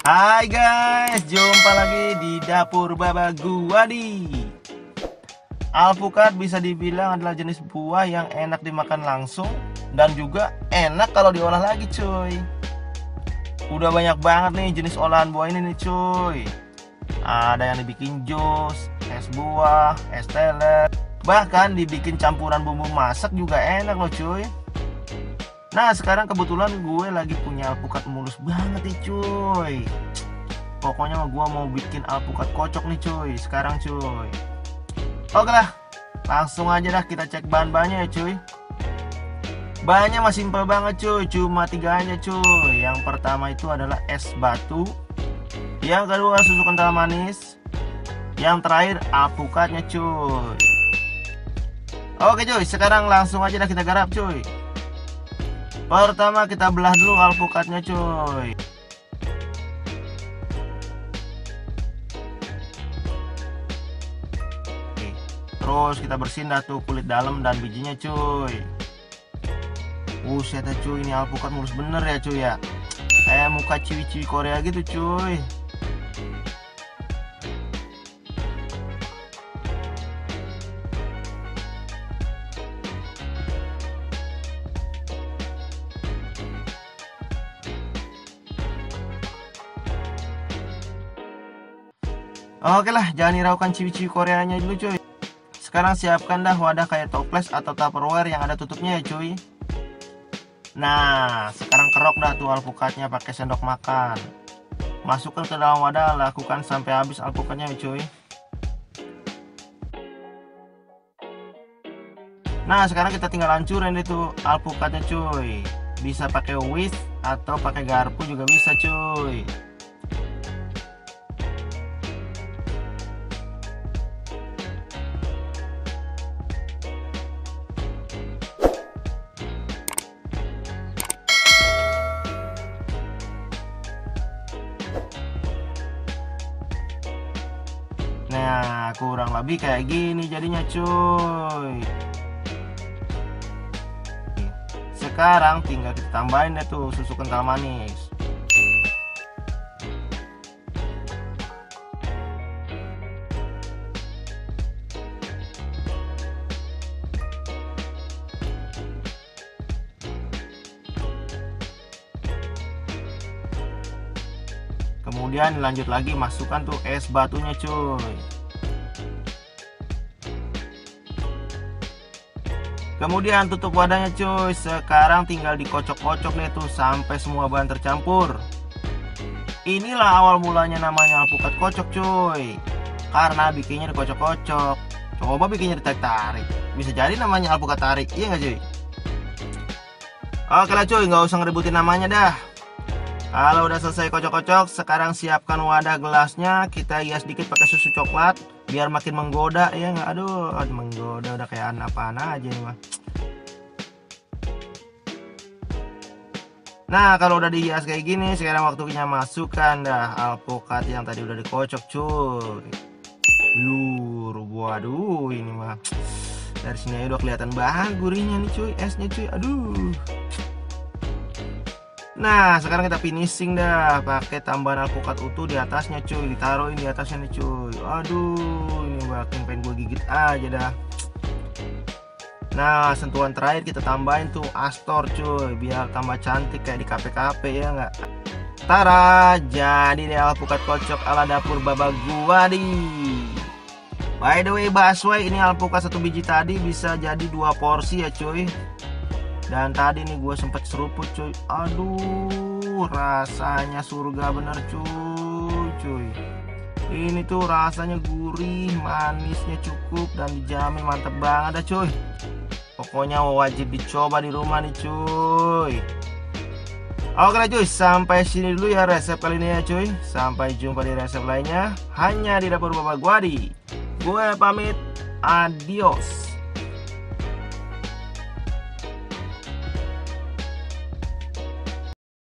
Hai guys, jumpa lagi di dapur Baba Guadi. Alpukat bisa dibilang adalah jenis buah yang enak dimakan langsung dan juga enak kalau diolah lagi cuy. Udah banyak banget nih jenis olahan buah ini nih cuy. Ada yang dibikin jus, es buah, es teler, bahkan dibikin campuran bumbu masak juga enak loh cuy. Nah sekarang kebetulan gue lagi punya alpukat mulus banget nih cuy. Pokoknya gue mau bikin alpukat kocok nih cuy sekarang cuy. Oke lah, langsung aja dah kita cek bahan-bahannya ya cuy. Bahannya masih simpel banget cuy, cuma 3 aja cuy. Yang pertama itu adalah es batu, yang kedua susu kental manis, yang terakhir alpukatnya cuy. Oke cuy, sekarang langsung aja dah kita garap cuy. Pertama kita belah dulu alpukatnya cuy. Terus kita bersihin dah tuh kulit dalam dan bijinya cuy. Buset cuy, ini alpukat mulus bener ya cuy ya. Kayak muka ciwi-ciwi Korea gitu cuy. Oke lah, jangan hiraukan ciwi-ciwi Koreanya dulu cuy. Sekarang siapkan dah wadah kayak toples atau tupperware yang ada tutupnya ya cuy. Nah sekarang kerok dah tuh alpukatnya pakai sendok makan. Masukkan ke dalam wadah, lakukan sampai habis alpukatnya ya cuy. Nah sekarang kita tinggal hancurin itu alpukatnya cuy. Bisa pakai whisk atau pakai garpu juga bisa cuy. Nah kurang lebih kayak gini jadinya cuy. Sekarang tinggal kita tambahin deh tuh susu kental manis. Kemudian lanjut lagi masukkan tuh es batunya cuy. Kemudian tutup wadahnya cuy. Sekarang tinggal dikocok-kocok deh tuh sampai semua bahan tercampur. Inilah awal mulanya namanya alpukat kocok cuy. Karena bikinnya dikocok-kocok. Coba bikinnya ditarik-tarik, bisa jadi namanya alpukat tarik, iya nggak cuy? Oke lah cuy, nggak usah ngeributin namanya dah. Kalau udah selesai kocok-kocok, sekarang siapkan wadah gelasnya. Kita hias dikit pakai susu coklat biar makin menggoda ya nggak? Aduh menggoda, udah kayak anak-anak aja nih mah. Nah kalau udah dihias kayak gini, sekarang waktunya masukkan dah alpukat yang tadi udah dikocok cuy. Waduh ini mah dari sini aja udah kelihatan banget gurihnya nih cuy, esnya cuy. Aduh. Nah sekarang kita finishing dah pakai tambahan alpukat utuh di atasnya cuy, ditaruhin di atasnya nih cuy. Aduh ini makin pengen gue gigit aja dah. Nah sentuhan terakhir kita tambahin tuh astor cuy, biar tambah cantik kayak di kafe-kafe ya nggak? Tara, jadi deh alpukat kocok ala dapur Baba Guadi. By the way Baswe, ini alpukat 1 biji tadi bisa jadi 2 porsi ya cuy. Dan tadi nih gue sempet seruput cuy. Aduh rasanya surga bener cuy. Ini tuh rasanya gurih, manisnya cukup, dan dijamin mantep banget dah cuy. Pokoknya wajib dicoba di rumah nih cuy. Oke lah cuy, sampai sini dulu ya resep kali ini ya cuy. Sampai jumpa di resep lainnya hanya di dapur Baba Guadi. Gue pamit, adios.